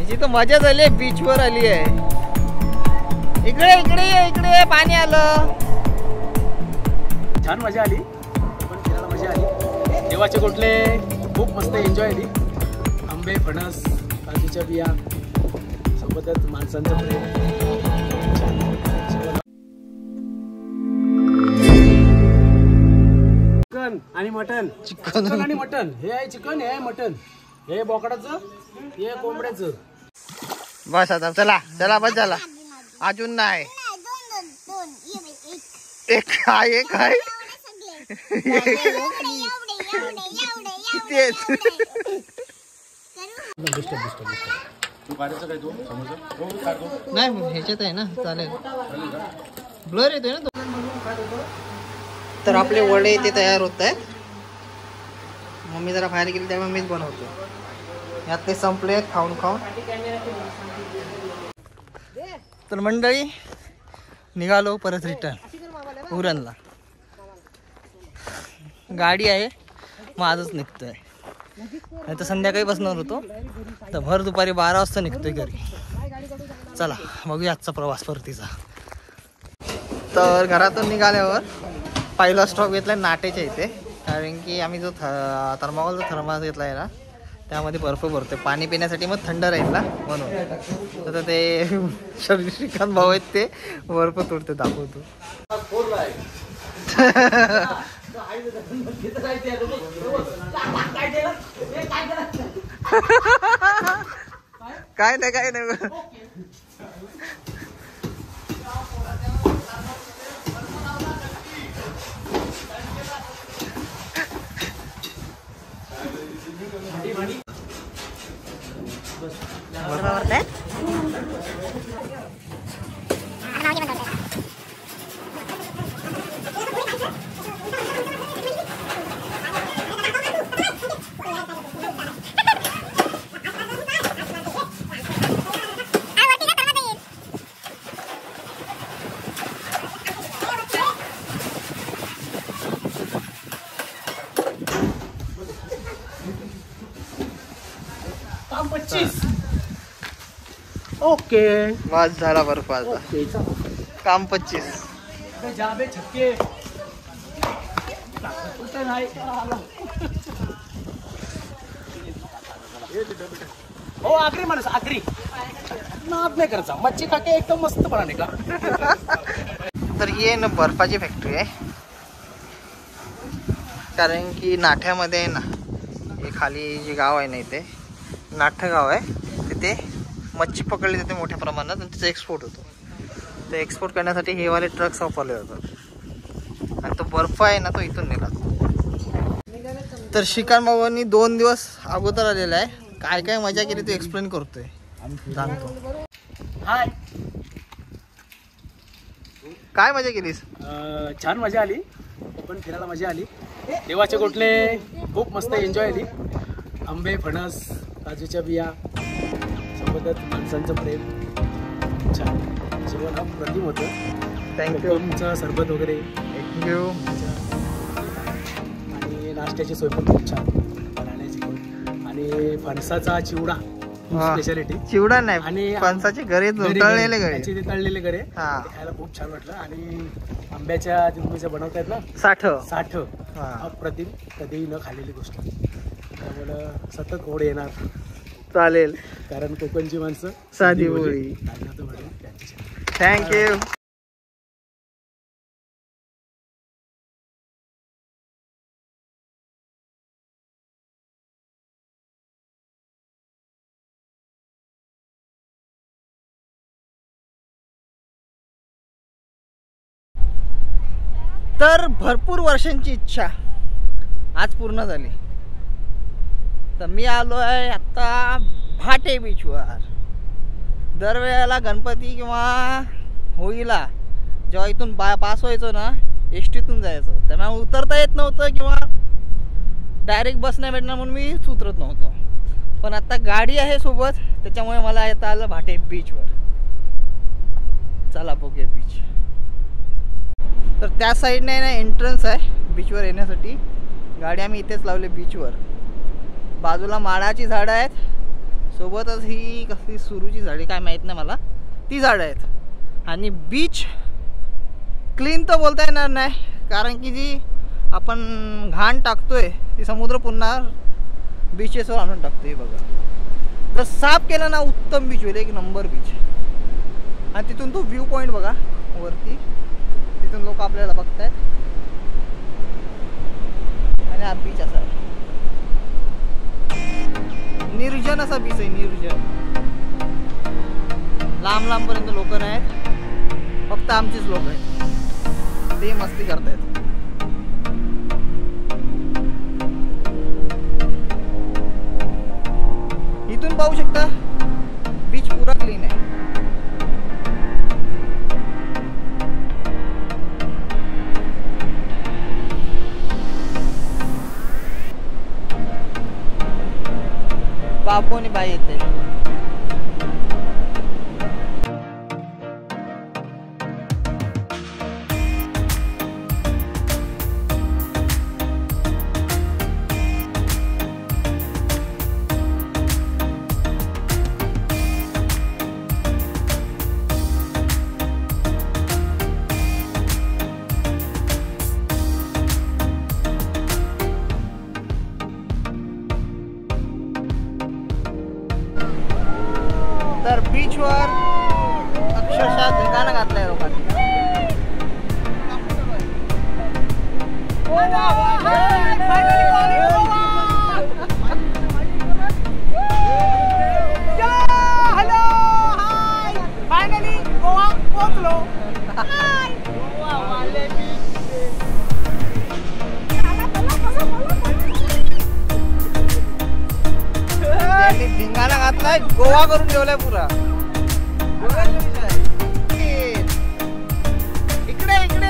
याची तर मजा झाली, बीच वर आली आहे. इकडे इकडे इकडे पाणी आलं, छान मजा आली. पण फिरायला मजा आली. देवाचे कोटले खूप मस्त एन्जॉय आली. आंबे, फणस, काजूच्या बिया, सोबतच माणसांचं प्रेम. चिकन आणि मटन. चिकन आणि मटन. हे आहे चिकन, हे आहे मटन. हे बोकडाचं, हे कोंबड्याचं. बस आता चला चला, बस झाला. अजून नाही. एक आहे काय नाही, ह्याच्यात आहे ना, चालेल. ब्लर येतोय ना तो. तर आपले वडे इथे तयार होत आहेत. मम्मी जरा बाहेर गेली त्यामुळे मीच बनवतो. यात ते संपले खाऊन खाऊन. तर मंडळी निघालो परत रिटर्न उरणला. गाडी आहे, मग आजच निघतोय. नाही तर संध्याकाळी बसणार होतो, तर भर दुपारी 12 वाजता निघतोय घरी. चला बघूया आजचा प्रवास परतीचा. तर घरातून निघाल्यावर पहिला स्टॉप घेतला नाटेच्या इथे, कारण की आम्ही जो थर्माकोलचा थर्मास घेतला आहे ना, त्यामध्ये बर्फ भरतोय पाणी पिण्यासाठी, मग थंड राहील ना म्हणून. तर ते श्रीकांत भाऊ आहेत, ते बर्फ तोडते, दाखवतो. काय नाही काय नाही. ओके, वाज झाला बर्फाचा. काम 25. जाबे छक्के. हो आखरी माणूस, आखरी नाद नाही करायचा. मच्छी खाके एकदम मस्त पडा का. तर ही ना बर्फाची फॅक्टरी आहे, कारण की नाठ्यामध्ये आहे ना, हे खाली जे गाव आहे ना, इथे नाठं गाव आहे, तिथे मच्छी पकडली जाते मोठ्या प्रमाणात आणि त्याचा एक्सपोर्ट होतो. ते एक्सपोर्ट करण्यासाठी हे वाले ट्रक्स वापरले जातात, आणि तो बर्फ आहे ना, तो इथून नेला. तर श्रीकांत भाऊंनी 2 दिवस अगोदर आलेला आहे. काय काय मजा केली ते एक्सप्लेन करतोय, सांगतो. हाय, काय मजा केलीस? छान मजा आली. पण फिरायला मजा आली. देवाचे कोटले खूप मस्त एन्जॉय आली. आंबे, फणस, काजूच्या बिया, सोबतच माणसांचं प्रेम. छान जेवण अप्रतिम होतं. थँक्यू. तुमचं सरबत वगैरे, थँक्यू. आणि नाश्त्याची सोय पण खूप छान. बनाण्याची पण, आणि फणसाचा चिवडा स्पेशालिटी. चिवडा नाही, आणि फणसाचे गरे, तळलेले गरे, तळलेले गरे खायला खूप छान वाटलं. आणि आंब्याच्या तुम्ही बनवतायत ना, साठ अप्रतिम, कधीही न खाल्लेली गोष्ट. त्यामुळं सतत गोड येणार. चालेल, कारण कोकणची माणसं साधी बोळी. थँक्यू. तर भरपूर वर्षांची इच्छा आज पूर्ण झाली. तर मी आलो आहे आता भाटे बीचवर. दरवेळेला गणपती किंवा होळीला जेव्हा इथून पास व्हायचो ना, एसटीतून जायचो, त्यामुळे उतरता येत नव्हतं किंवा डायरेक्ट बस नाही भेटणार म्हणून मी उतरत नव्हतो. पण आता गाडी आहे सोबत, त्याच्यामुळे मला येता आलं भाटे बीचवर. चला बघूया बीच. तर त्या साईडने ना एंट्रन्स आहे बीचवर येण्यासाठी. गाडी आम्ही इथेच लावली बीचवर. बाजूला माडाची झाडं आहेत, सोबतच ही कसली सुरूची झाडी काय माहीत नाही मला, ती झाडं आहेत. आणि बीच क्लीन तर बोलता येणार नाही, कारण की जी आपण घाण टाकतोय ती समुद्र पुन्हा बीचेसवर आणून टाकतोय. बघा, जर साफ केलं ना उत्तम बीच होईल, एक नंबर बीच. आणि तिथून तो व्ह्यू पॉईंट बघा वरती, तिथून लोक आपल्याला बघतायत. आणि हा बीच असा आहे, निर्जन असा बीच आहे, निर्जन. लांब लांबपर्यंत लोक नाहीत, फक्त आमचीच लोक आहेत, ते मस्ती करतायत. इथून पाहू शकता बीच पुरा क्लीन आहे. बापू आणि बाई येते. तर बीचवर अक्षरशः धिंगाणा घातलाय लोकांनी. फायनली गोवा पोहोचलो. धिंगाणा घातलाय, गोवा करून ठेवलाय पुरा. इकडे इकडे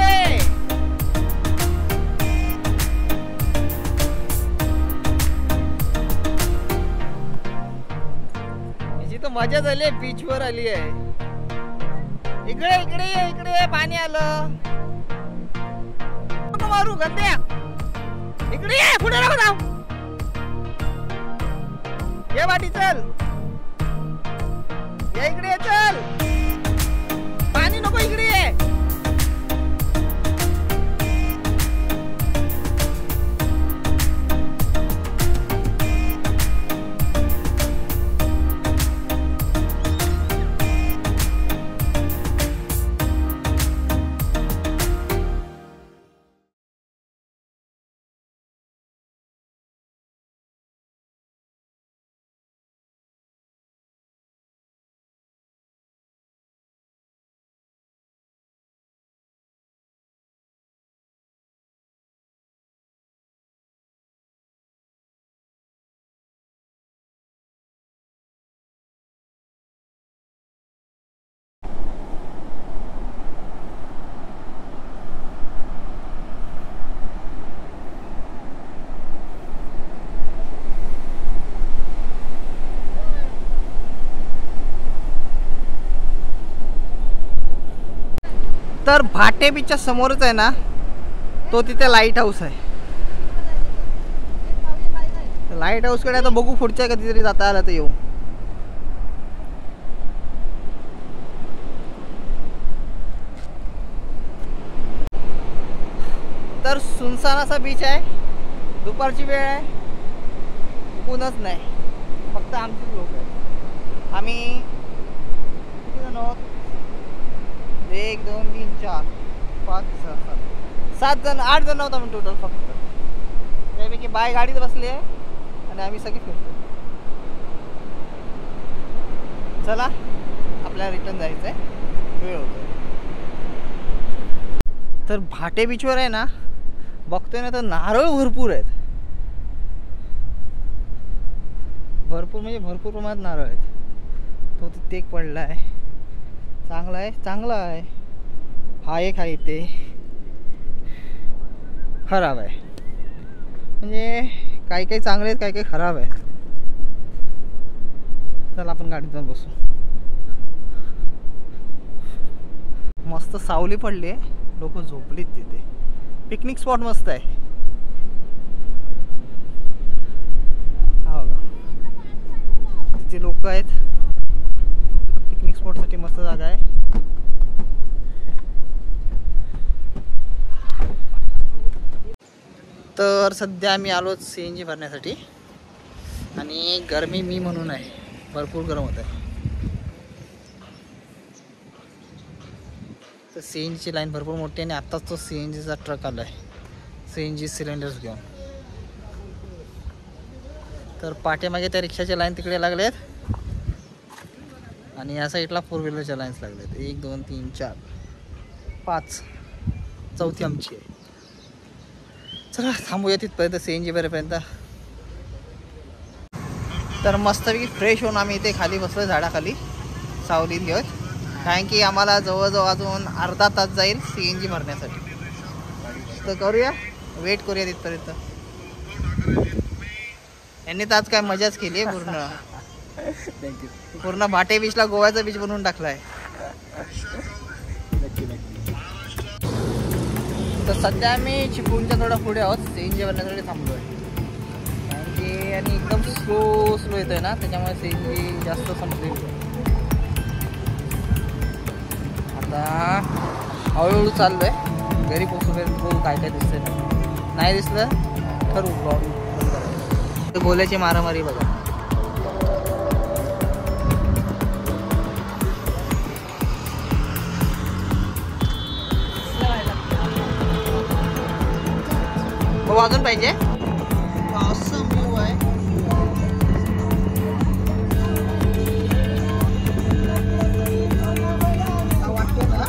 याची तर मजा झाली, बीचवर आली आहे. इकडे इकडे इकडे पाणी आलं, मारू गंद्या. इकडे ये, पुढे नको जाऊ. ये वाटी चल, या इकडे ये, चल. पाणी नको, इकडे ये. तर भाटे बीचच्या समोरच आहे ना, तो तिथे लाईट हाऊस आहे. लाईट हाऊस कडे आता बघू, पुढच्या कधीतरी जाता आला तर येऊ. तर सुनसान असा बीच आहे, दुपारची वेळ आहे, कोणच नाही, फक्त आमचीच लोक आहेत. आम्ही किती जण आहोत? 1 2 3 4 5 6 7 जण, 8 जण आहोत आम्ही टोटल. फक्त त्यापैकी बाय गाडीत बसली आहे आणि आम्ही सगळे फिरतो. चला, आपल्याला रिटर्न जायचं आहे, वेळ होतो. तर भाटे बीचवर आहे ना, बघतोय ना, तर नारळ भरपूर आहेत. भरपूर म्हणजे भरपूर प्रमाणात नारळ आहेत. तो तिथे एक पडला आहे, चांगला आहे, चांगला आहे. हा एक आहे, इथे खराब आहे. म्हणजे काही काही चांगले आहेत, काही काही खराब आहेत. चला आपण गाडीत जाऊन बसू. मस्त सावली पडली आहे, लोक झोपलीत तिथे. पिकनिक स्पॉट मस्त आहे. हा बघा, वरती लोक आहेत. पिकनिक स्पॉटसाठी मस्त जागा आहे. तर सध्या आम्ही आलो CNG भरण्यासाठी आणि गरमी मी म्हणून आहे, भरपूर गरम होत आहे. तर CNGची लाईन भरपूर मोठी आहे आणि आत्ताच तो CNGचा ट्रक आला आहे, CNG सिलेंडर्स घेऊन. तर पाठीमागे त्या रिक्षाच्या लाईन तिकडे लागले आहेत आणि या साईडला 4 व्हीलरच्या लाईन्स लागलेत. 1 2 3 4 5, चौथी आमची आहे. चला थांबूया तिथपर्यंत CNG भरेपर्यंत. तर मस्तपैकी फ्रेश होऊन आम्ही इथे खाली बसलो झाडाखाली सावलीत घेऊन, कारण की आम्हाला जवळजवळ अजून अर्धा तास जाईल CNG भरण्यासाठी. तर करूया, वेट करूया तिथपर्यंत. यांनी तर आज काय मजाच केली आहे पूर्ण. पूर्ण भाटे बीचला गोव्याचा बीच बनवून टाकलाय. तर सध्या आम्ही चिपळूणच्या थोडा पुढे आहोत, CNG भरण्यासाठी थांबलो आहे. कारण की आणि एकदम स्लो येतोय ना, त्याच्यामुळे CNG जास्त संपली. आता हळूहळू चाललोय घरी पोहोचूपर्यंत. बघू काय काय दिसतंय, नाही दिसलं ठरवू ब्लॉग बंद करायचं. गोल्याची मारामारी बघा. अजून पाहिजे असं व्ह्यू आहे. वाटतो ना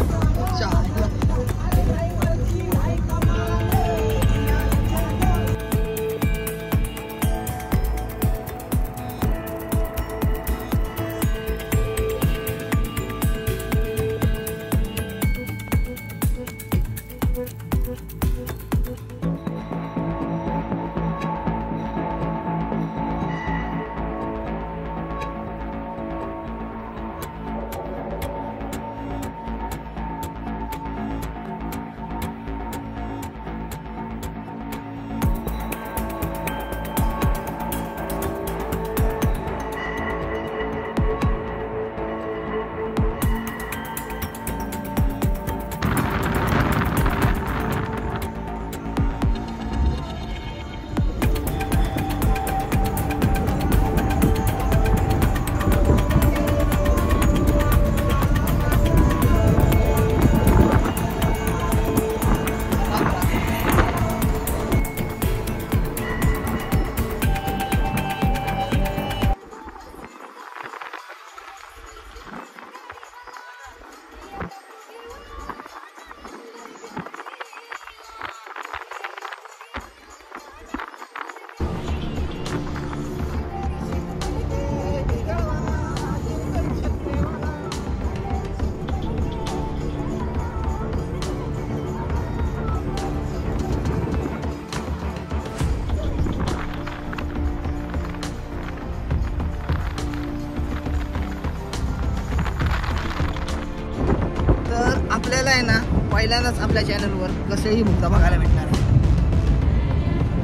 आपल्याला आहे ना पहिल्यांदाच आपल्या चॅनलवर कसलेही मुद्दा बघायला भेटणार आहे.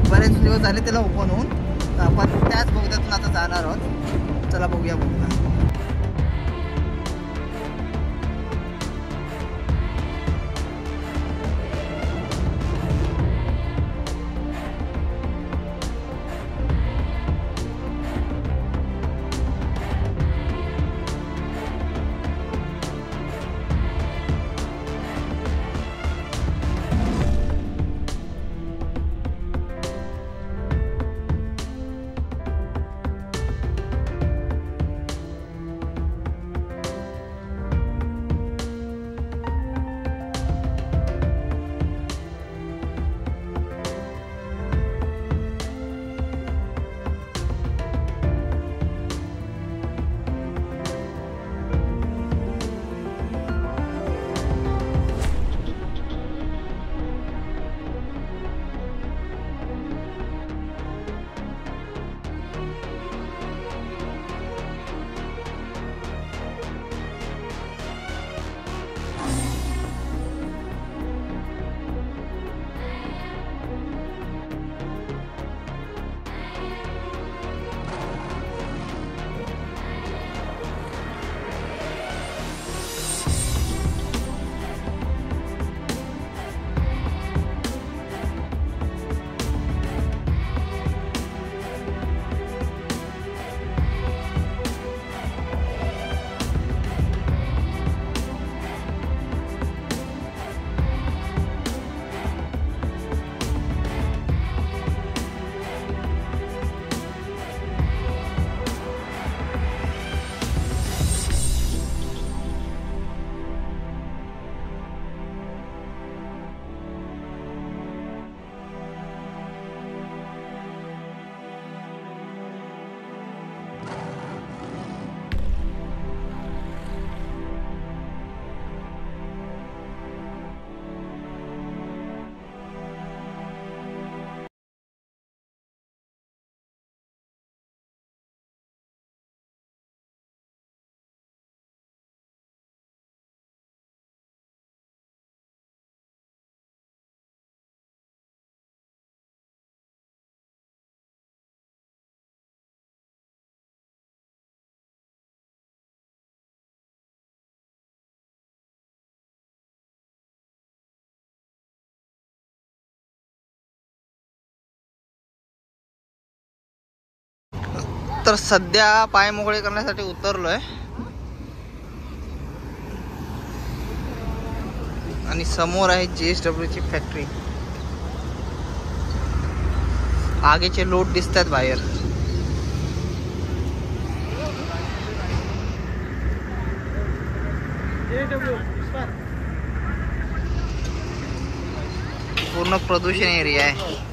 बरेच दिवस झाले त्याला ओपन होऊन, तर आपण त्याच बोगद्यातून आता जाणार आहोत. चला बघूया बोगदा. तर सध्या पाय मोकळे करण्यासाठी उतरलोय आणि समोर आहे JSW ची फॅक्टरी. आगेचे लोट दिसतात बाहेर. पूर्ण प्रदूषण एरिया आहे.